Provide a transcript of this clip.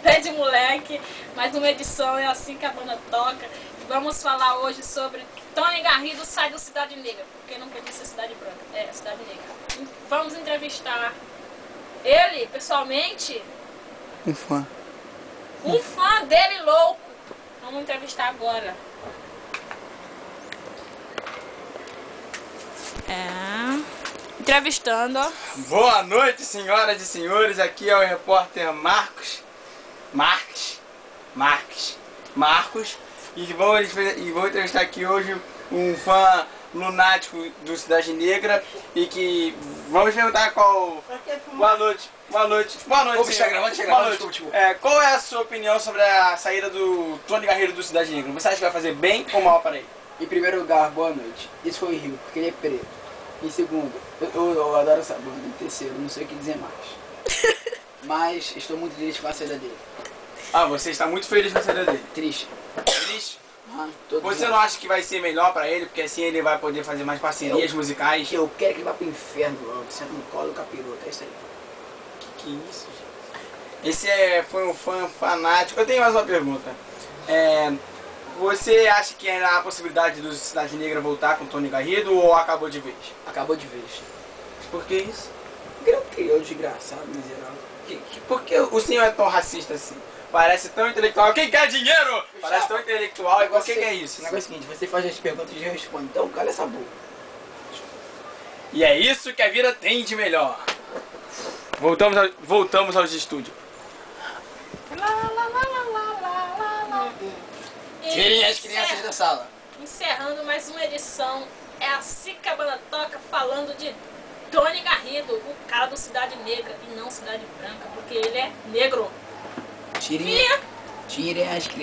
Pé de Moleque, mais uma edição, é assim que a banda toca. Vamos falar hoje sobre Tony Garrido sai do Cidade Negra, porque não podia ser Cidade Branca, é Cidade Negra. Vamos entrevistar ele, pessoalmente. Um fã. Um fã dele louco. Vamos entrevistar agora. Entrevistando. Boa noite, senhoras e senhores. Aqui é o repórter Marcos. E vou entrevistar aqui hoje um fã lunático do Cidade Negra. E que vamos perguntar qual. Boa noite. Qual é a sua opinião sobre a saída do Tony Garrido do Cidade Negra? Você acha que vai fazer bem ou mal para ele? Em primeiro lugar, boa noite. Isso foi Rio, porque ele é preto. Em segundo, eu adoro essa banda. Em terceiro, não sei o que dizer mais. Mas estou muito triste com a saída dele. Ah, você está muito feliz com a saída dele? Triste. Triste? Você não acha que vai ser melhor pra ele, porque assim ele vai poder fazer mais parcerias musicais? Eu quero que ele vá pro inferno logo, senta no colo do capiroto, é isso aí. Que isso, gente? Esse foi um fã fanático. Eu tenho mais uma pergunta. Você acha que há a possibilidade do Cidade Negra voltar com o Tony Garrido ou acabou de vez? Acabou de vez. Por que isso? Porque ele é um crioulo desgraçado, miserável. Por que o senhor é tão racista assim? Parece tão intelectual. Quem quer dinheiro? Parece tão intelectual. E por que é isso? O negócio é o seguinte, você faz as perguntas e eu respondo. Então, cala essa boca. E é isso que a vida tem de melhor. Voltamos aos estúdios. Tirem as crianças da sala. Encerrando mais uma edição. É assim que a banda toca, falando de Tony Garrido, o cara do Cidade Negra e não Cidade Branca, porque ele é negro. Tirem as crianças.